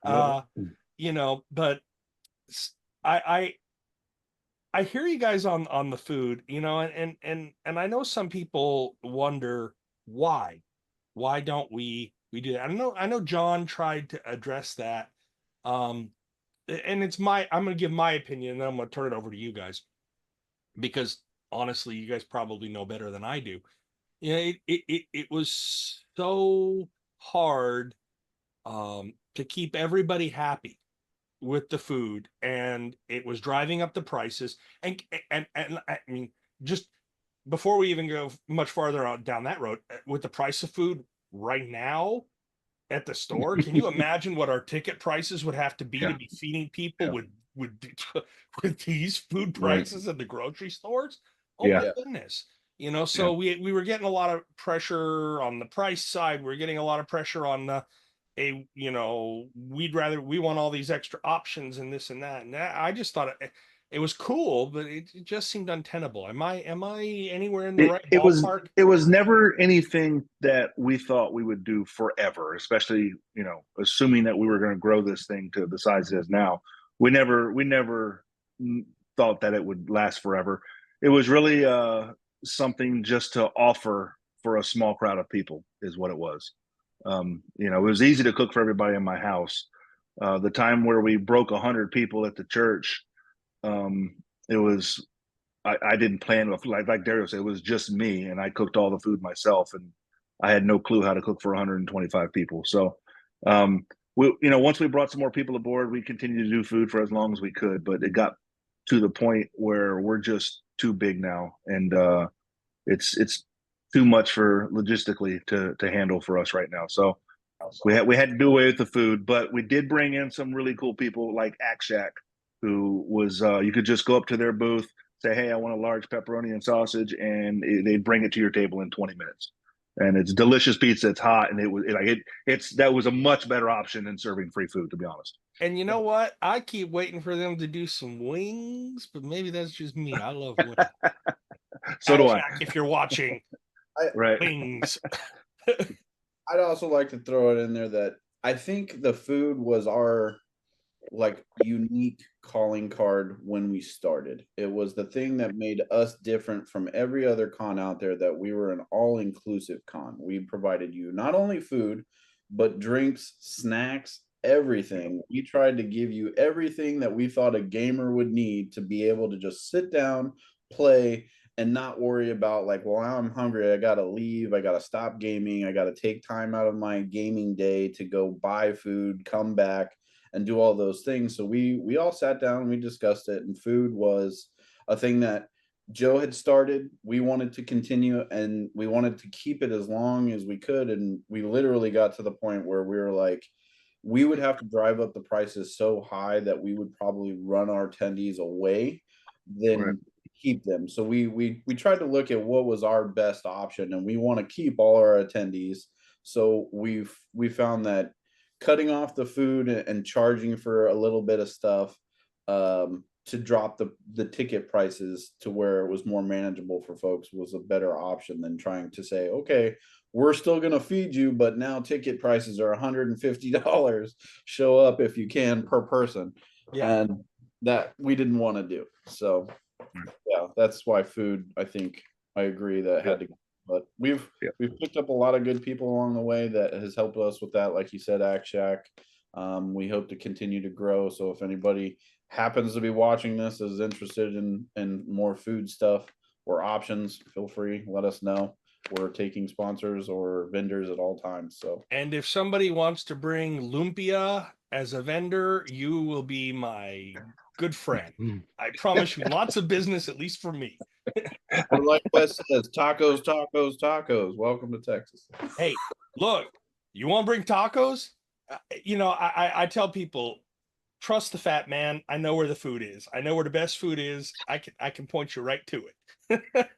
but I hear you guys on the food, and I know some people wonder why don't we do that? I know John tried to address that. And I'm going to give my opinion, and then I'm going to turn it over to you guys, because honestly, you guys probably know better than I do. It was so hard to keep everybody happy with the food, and it was driving up the prices. And I mean, just before we even go much farther down that road, with the price of food right now at the store, can you imagine what our ticket prices would have to be to be feeding people with these food prices in the grocery stores? Oh my goodness. So we were getting a lot of pressure on the price side. We're getting a lot of pressure on we want all these extra options and this and that. And I just thought it was cool, but it just seemed untenable. Am I anywhere in the right ballpark? It was never anything that we thought we would do forever, especially, assuming that we were going to grow this thing to the size it is now. We never thought that it would last forever. It was really something just to offer for a small crowd of people is what it was. It was easy to cook for everybody in my house. The time where we broke 100 people at the church, it was I didn't plan with, like Dario said, it was just me, and I cooked all the food myself, and I had no clue how to cook for 125 people. So once we brought some more people aboard, we continued to do food for as long as we could, but it got to the point where we're just too big now, and it's too much for logistically to handle for us right now. So we had to do away with the food, but we did bring in some really cool people like Axe Shack, who was you could just go up to their booth, say, "Hey, I want a large pepperoni and sausage," and they'd bring it to your table in 20 minutes. And it's delicious pizza. It's hot, and it's that was a much better option than serving free food, to be honest. And you know what? I keep waiting for them to do some wings, but maybe that's just me. I love wings. So do I. Jack, if you're watching, Right. wings. I'd also like to throw it in there that I think the food was our like unique calling card when we started. It was the thing that made us different from every other con out there, that we were an all-inclusive con. We provided you not only food, but drinks, snacks, everything. We tried to give you everything that we thought a gamer would need to be able to just sit down, play, and not worry about like, well, I'm hungry, I gotta leave, I gotta stop gaming, I gotta take time out of my gaming day to go buy food, come back and do all those things. So we all sat down and we discussed it, and food was a thing that Joe had started. We wanted to continue, and we wanted to keep it as long as we could. And we literally got to the point where we were like, we would have to drive up the prices so high that we would probably run our attendees away than Right. keep them. So we tried to look at what was our best option, and we want to keep all our attendees. So we found that cutting off the food and charging for a little bit of stuff to drop the ticket prices to where it was more manageable for folks was a better option than trying to say, okay, we're still going to feed you, but now ticket prices are $150. Show up if you can per person. Yeah. And that we didn't want to do. So yeah, that's why food, I think I agree that had to go. But we've picked up a lot of good people along the way that has helped us with that. Like you said, Axe Shack. We hope to continue to grow. So if anybody happens to be watching this is interested in more food stuff or options, feel free, let us know. We're taking sponsors or vendors at all times. So And if somebody wants to bring lumpia as a vendor, you will be my good friend. I promise you lots of business, at least for me. or like Wes says, tacos, tacos, tacos. Welcome to Texas. Hey, look, you want to bring tacos? I tell people, trust the fat man. I know where the food is. I know where the best food is. I can point you right to it.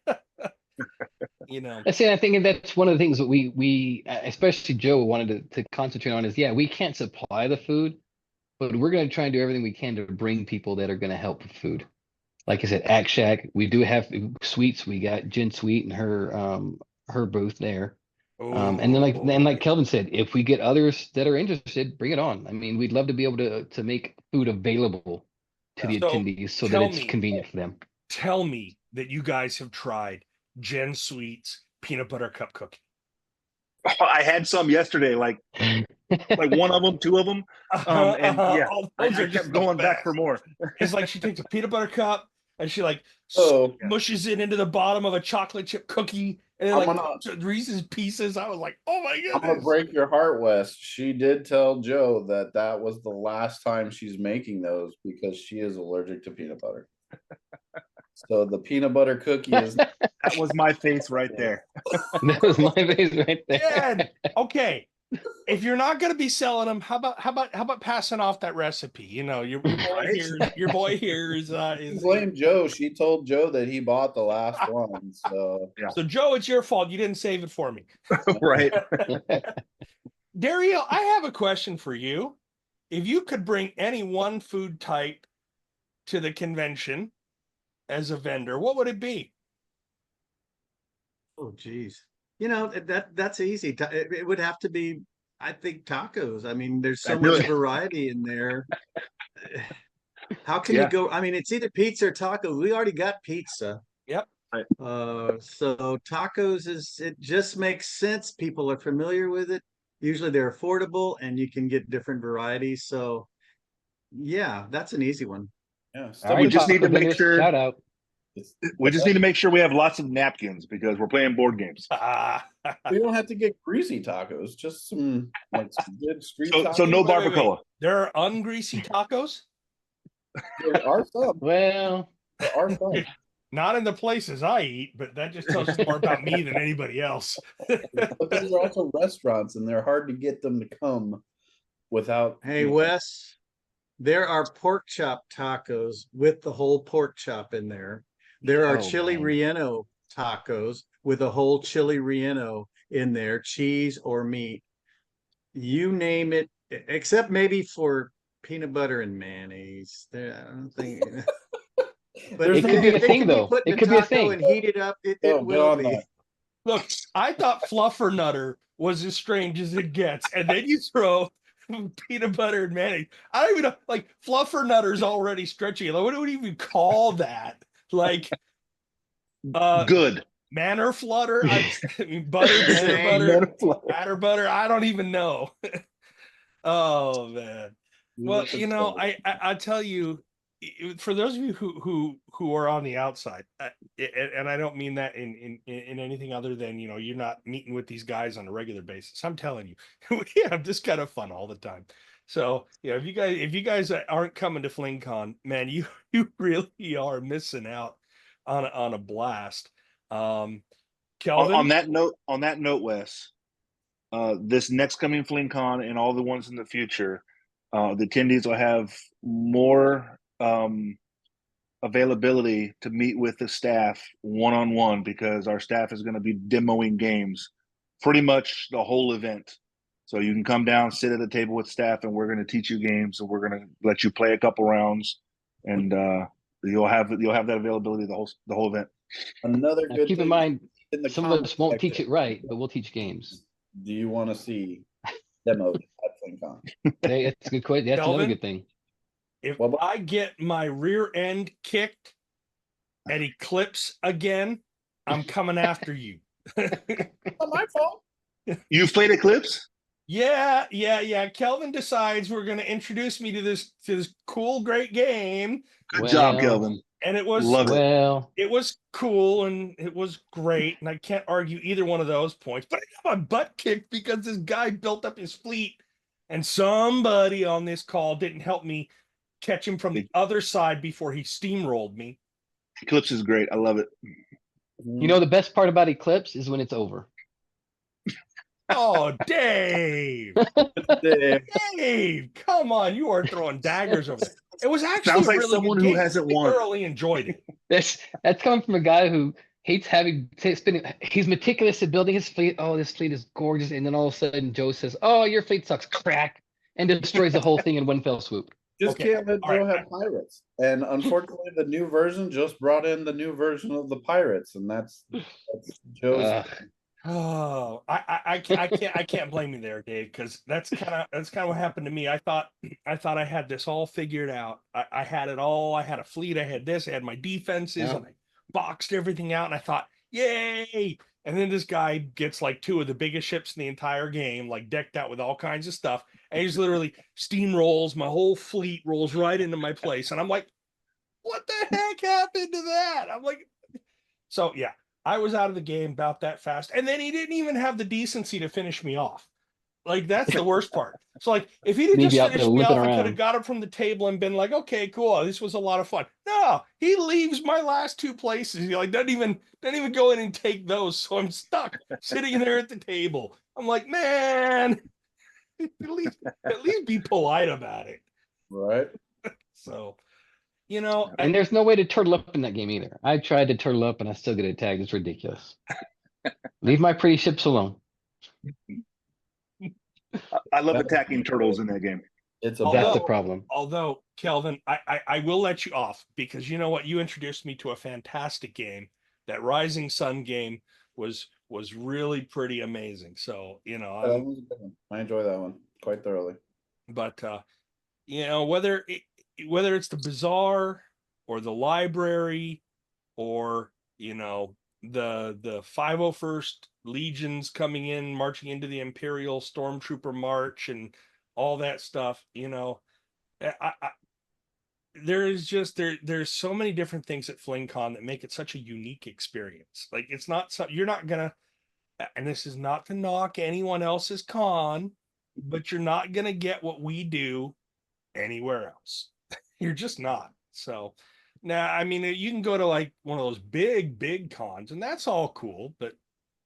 I see. I think that's one of the things that we especially Joe wanted to concentrate on is, we can't supply the food, but we're going to try and do everything we can to bring people that are going to help with food. Like I said, Axe Shack, we do have sweets. We got Jen Sweet and her booth there. And then like Kelvin said, if we get others that are interested, bring it on. I mean, we'd love to be able to make food available to the attendees so that it's convenient for them. Tell me that you guys have tried Jen Sweet's peanut butter cup cookie. Oh, I had some yesterday, like one of them, two of them, and yeah, I kept going back for more. It's like she takes a peanut butter cup and she like mushes it into the bottom of a chocolate chip cookie and then like Reese's Pieces. I was like, oh my goodness! I'm gonna break your heart, Wes. She did tell Joe that was the last time she's making those because she is allergic to peanut butter. So the peanut butter cookie is that was my face right there. That was my face right there. Jen, okay. If you're not going to be selling them, how about passing off that recipe? You know, your boy here is blame Joe. She told Joe that he bought the last one. So yeah. So Joe, it's your fault. You didn't save it for me. Right. Dario, I have a question for you. If you could bring any one food type to the convention as a vendor, what would it be? Oh, geez. That's easy. It would have to be, I think, tacos. I mean, there's so much variety in there. How can you go? I mean, it's either pizza or tacos. We already got pizza. Yep. Right. So tacos it just makes sense. People are familiar with it. Usually they're affordable and you can get different varieties. So yeah, that's an easy one. Yeah. We just need to make sure. Shout out. We just need to make sure we have lots of napkins because we're playing board games. We don't have to get greasy tacos, just some good street tacos. So no barbacoa. There are ungreasy tacos? There are some. Well, There are some. Not in the places I eat, but that just tells you more about me than anybody else. But those are also restaurants, and they're hard to get them to come without. Hey, Wes, there are pork chop tacos with the whole pork chop in there. There are Oh, chili man. relleno tacos with a whole chili relleno in there, cheese or meat. You name it, except maybe for peanut butter and mayonnaise. I don't think. But There's it could be if a it thing can be though. put in It a could be a taco thing. and heated up, it get will on be. that. Look, I thought fluffernutter was as strange as it gets, and then you throw peanut butter and mayonnaise. I don't even know, like fluffernutter's already stretchy. Like, what do we even call that? Like, Good. manor flutter? I mean, butter, peanut Same. butter, batter butter. I don't even know. Oh man. Well, I tell you, for those of you who are on the outside, and I don't mean that in anything other than you're not meeting with these guys on a regular basis. I'm telling you, we have this kind of fun all the time. So if you guys aren't coming to Fling.con, man, you really are missing out on a blast. On Kelvin, that note, Wes, this next coming FlingCon and all the ones in the future, the attendees will have more availability to meet with the staff one on one because our staff is going to be demoing games pretty much the whole event. So you can come down, sit at the table with staff, and we're going to teach you games, and we're going to let you play a couple rounds, and you'll have that availability the whole event. Another Now, good keep in thing mind, in the some of us won't teach section, it right, but we'll teach games. do you want to see demoed at FlingCon? Hey, that's a good question. That's another Kelvin? good thing. if Well, I get my rear end kicked at Eclipse again, I'm coming after you. not my fault. You've played Eclipse? Yeah. Kelvin decides we're going to introduce me to this cool, great game, Good job, Kelvin. and Love it. it was cool and it was great, and I can't argue either one of those points. But I got my butt kicked because this guy built up his fleet, and somebody on this call didn't help me catch him from the other side before he steamrolled me. Eclipse is great. I love it. You know, the best part about Eclipse is when it's over. Oh, Dave! Dave, come on! You are throwing daggers over there. It was actually Sounds like a really someone good who game. hasn't I won. thoroughly enjoyed it. That's coming from a guy who hates spending. He's meticulous at building his fleet. Oh, this fleet is gorgeous, and then all of a sudden Joe says, "Oh, your fleet sucks." Crack, and destroys the whole thing in one fell swoop. Just Okay, can't let all Joe right. have pirates. And unfortunately, the new version just brought in the new version of the pirates, and that's Joe's. Ugh. Oh, I can't blame you there, Dave, because that's kind of what happened to me. I thought I had this all figured out. I had it all. I had a fleet. I had this. I had my defenses, Yeah. and I boxed everything out. And I thought, yay! And then this guy gets like two of the biggest ships in the entire game, like decked out with all kinds of stuff, and he's literally steamrolls my whole fleet, rolls right into my place, and I'm like, what the heck happened to that? I'm like, so yeah, I was out of the game about that fast. And then he didn't even have the decency to finish me off. Like, that's the worst part. So, like, if he'd have Leave just you out there finished me limping off, I could around. have got him from the table and been like, okay, cool. This was a lot of fun. No, he leaves my last two places. He like doesn't even go in and take those. So I'm stuck sitting there at the table. I'm like, man, at least be polite about it. Right. So, And there's no way to turtle up in that game either. I tried to turtle up and I still get attacked. It's ridiculous. Leave my pretty ships alone. I love attacking turtles in that game. It's a That's the battle. problem. Although, Kelvin, I will let you off because you know what? You introduced me to a fantastic game. That Rising Sun game was really pretty amazing. So, Yeah, that was a good one. I enjoy that one quite thoroughly. but whether it's the bazaar or the library or the 501st Legions coming in, marching into the Imperial Stormtrooper March and all that stuff, there's so many different things at FlingCon that make it such a unique experience. Like, it's not you're not gonna, and this is not to knock anyone else's con, but you're not gonna get what we do anywhere else. You're just not. So now, I mean, you can go to like one of those big cons, and that's all cool, but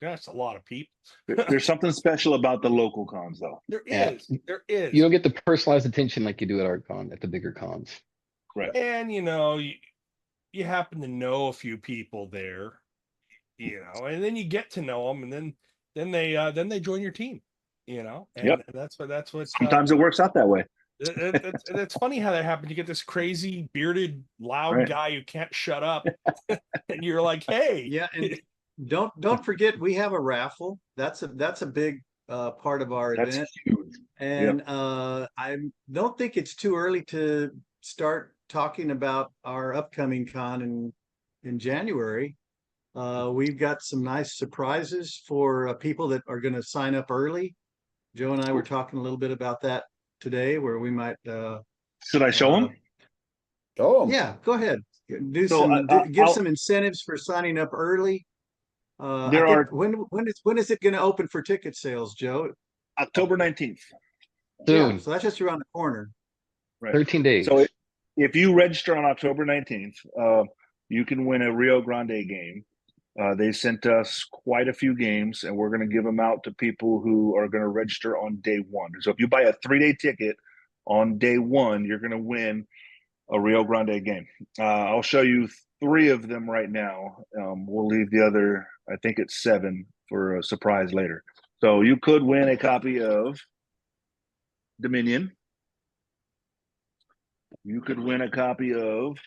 that's a lot of people. There's something special about the local cons, though. There Yeah. is, there You is, don't get the personalized attention like you do at ArtCon at the bigger cons. Right. and you happen to know a few people there, and then you get to know them, and then they join your team, Yep. and that's what Sometimes it works out that way. it's funny how that happens. You get this crazy bearded loud Right. guy who can't shut up, and you're like, hey, Yeah, and don't forget we have a raffle. That's a big part of our That's event. huge. And I don't think it's too early to start talking about our upcoming con in January. We've got some nice surprises for people that are going to sign up early. Joe and I were talking a little bit about that today, where we might. Should I show them? Go 'em. Yeah, go ahead. Do So, give I'll- some incentives for signing up early. I There think are- when is it going to open for ticket sales, Joe? October 19th. Soon. Yeah, so that's just around the corner. Right. 13 days. So if you register on October 19th, you can win a Rio Grande game. They sent us quite a few games, and we're going to give them out to people who are going to register on day one. So if you buy a 3-day ticket on day one, you're going to win a Rio Grande game. I'll show you 3 of them right now. We'll leave the other, I think it's 7 for a surprise later. So you could win a copy of Dominion. You could win a copy of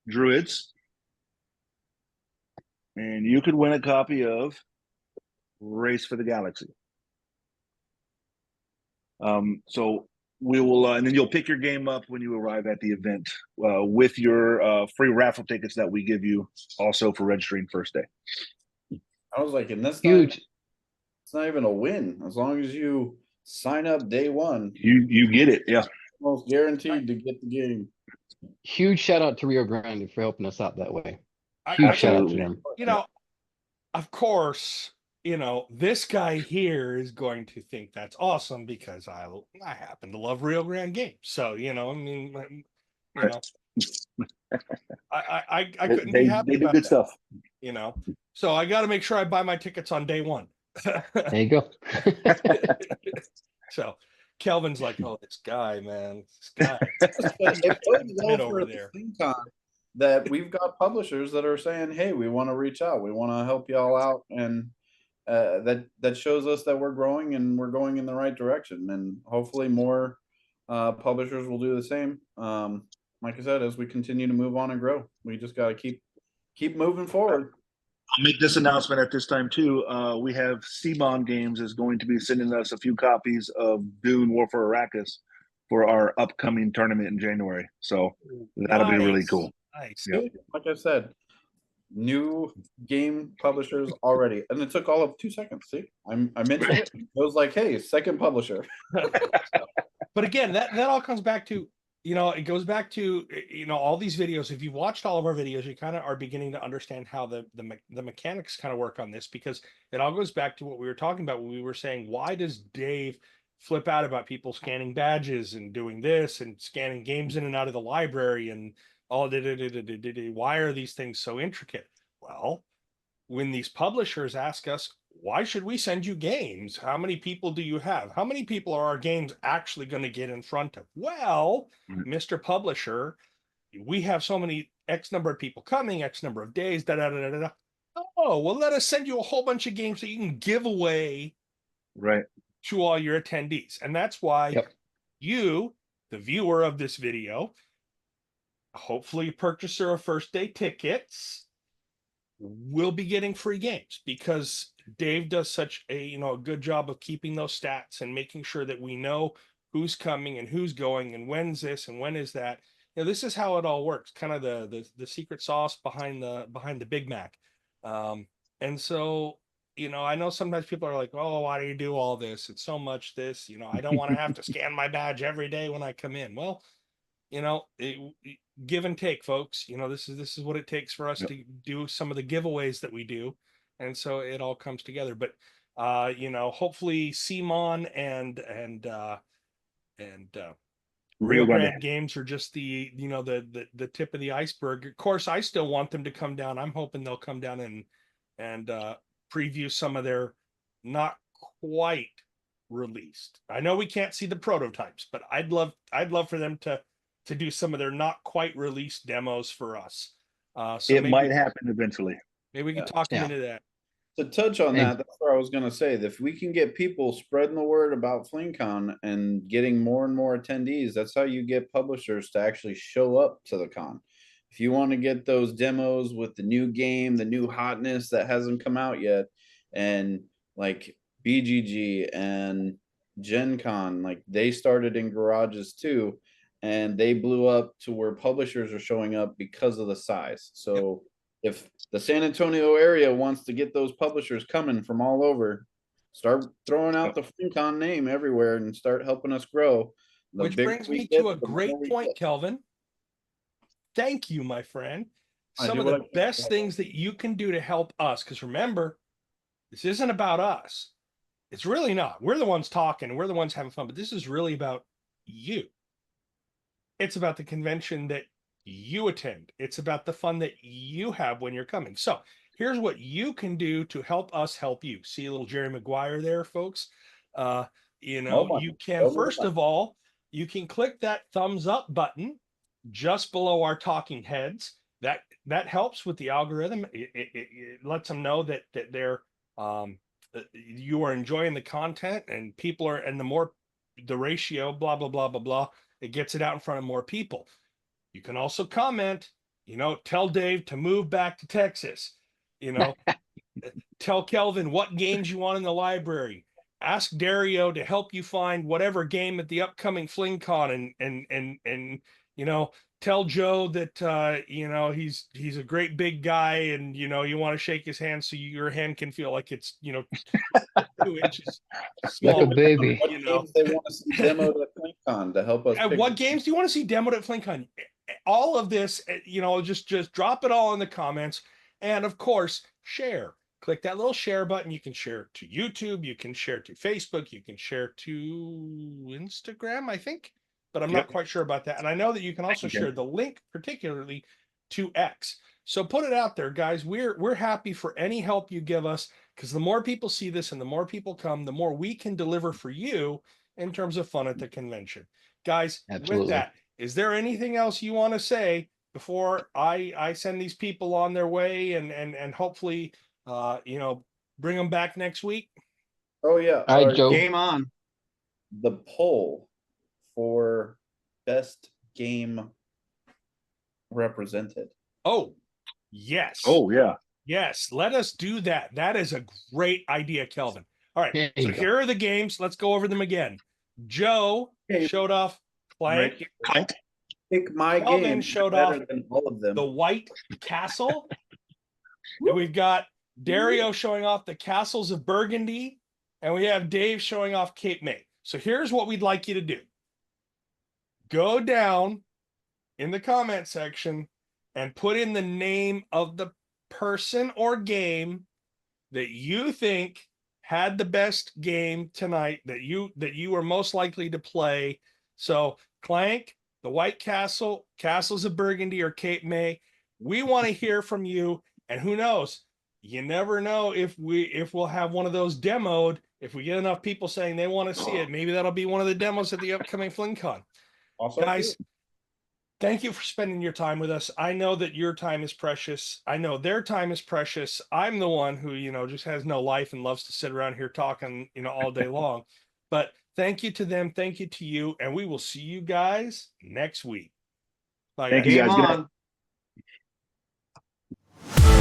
Druids. And you could win a copy of Race for the Galaxy. So we will, and then you'll pick your game up when you arrive at the event with your free raffle tickets that we give you also for registering first day. I was like, and that's Huge. it's not even a win. As long as you sign up day one, You get it, yeah. almost guaranteed to get the game. Huge shout out to Rio Grande for helping us out that way. I- Huge I shout out to Absolutely. them. of course, this guy here is going to think that's awesome because I happen to love Rio Grande games. So, I mean, I couldn't be happy They do about good that, stuff. So I got to make sure I buy my tickets on day one. There you go. So Kelvin's like, oh, this guy, man, this guy. It bodes well over for there. Fling.con that we've got publishers that are saying, "Hey, we want to reach out. We want to help y'all out," and that shows us that we're growing and we're going in the right direction. And hopefully, more publishers will do the same. Like I said, as we continue to move on and grow, we just got to keep moving forward. I'll make this announcement at this time too. We have CMON Games is going to be sending us a few copies of Dune War for Arrakis for our upcoming tournament in January. So that'll be really cool. Nice. Yep. Like I said, new game publishers already, and it took all of 2 seconds. See, I mentioned it. It was like, hey, second publisher. But again, that all comes back to, it goes back to, all these videos. If you've watched all of our videos, you kind of are beginning to understand how the mechanics kind of work on this, because it all goes back to what we were talking about when we were saying, why does Dave flip out about people scanning badges and doing this and scanning games in and out of the library and all why are these things so intricate? Well, when these publishers ask us, why should we send you games? How many people do you have? How many people are our games actually going to get in front of? Well, Mr. Publisher, we have so many X number of people coming, X number of days, da da da da da. Oh, well, let us send you a whole bunch of games that you can give away Right. to all your attendees. And that's why you, the viewer of this video, hopefully purchaser of first day tickets, will be getting free games, because Dave does such a good job of keeping those stats and making sure that we know who's coming and who's going and when's this and when is that. This is how it all works, kind of the secret sauce behind the Big Mac. And so I know sometimes people are like, oh, why do you do all this? It's so much this, I don't want to have to scan my badge every day when I come in. Well, give and take, folks. This is what it takes for us to do some of the giveaways that we do, and so it all comes together. But hopefully CMON and Rio Grande games are just the the tip of the iceberg. Of course, I still want them to come down. I'm hoping they'll come down and preview some of their not quite released. I know we can't see the prototypes, but I'd love for them to do some of their not quite released demos for us. So it might happen eventually. Maybe we can talk them into that. To touch on Hey. that, that's what I was going to say. If we can get people spreading the word about Fling.con and getting more and more attendees, that's how you get publishers to actually show up to the con. If you want to get those demos with the new game, the new hotness that hasn't come out yet, and like BGG and Gen Con, like they started in garages too, and they blew up to where publishers are showing up because of the size. So if the San Antonio area wants to get those publishers coming from all over, start throwing out the Fling.con name everywhere and start helping us grow. Which brings me to a great point, Kelvin. Thank you, my friend. Some of the best things that you can do to help us, because remember, this isn't about us. It's really not. We're the ones talking. We're the ones having fun, but this is really about you. It's about the convention that you attend. It's about the fun that you have when you're coming. So here's what you can do to help us help you. See a little Jerry Maguire there, folks. You can, first of all, you can click that thumbs up button just below our talking heads. That helps with the algorithm. It lets them know that they're you are enjoying the content, and people are, and the ratio, blah blah blah blah blah, it gets it out in front of more people. You can also comment, tell Dave to move back to Texas, tell Kelvin what games you want in the library. Ask Dario to help you find whatever game at the upcoming Fling.con, and tell Joe that he's a great big guy, and you want to shake his hand so your hand can feel like it's 2 inches small. Like a baby. What games they want to see demoed at Fling.con to help us? What games do you want to see demoed at Fling.con? All of this, just drop it all in the comments, and of course, share. Click that little share button. You can share it to YouTube. You can share it to Facebook. You can share it to Instagram, I think, but I'm not quite sure about that. And I know that you can also share the link, particularly to X. So put it out there, guys. We're happy for any help you give us, because the more people see this and the more people come, the more we can deliver for you in terms of fun at the convention. Guys, Absolutely. With that, is there anything else you want to say before I send these people on their way and hopefully bring them back next week? Oh yeah. All right, Joe. Game on. The poll for best game represented. Oh, yes. Oh yeah. Yes, let us do that. That is a great idea, Kelvin. All right, so Go. here are the games. Let's go over them again. Joe showed off Clank. Clank. Pick my Kelvin game. showed off Than all of them. the White Castle. And we've got Dario showing off the Castles of Burgundy. And we have Dave showing off Cape May. So here's what we'd like you to do. Go down in the comment section and put in the name of the person or game that you think had the best game tonight, that you were most likely to play. So Clank, the White Castle, Castles of Burgundy, or Cape May. We want to hear from you, and who knows? You never know if we'll have one of those demoed. If we get enough people saying they want to see it, maybe that'll be one of the demos at the upcoming Fling.con. Guys, thank you for spending your time with us. I know that your time is precious. I know their time is precious. I'm the one who, just has no life and loves to sit around here talking, all day long. But thank you to them. Thank you to you. And we will see you guys next week. Bye, Thank you, guys. Game Good on. night.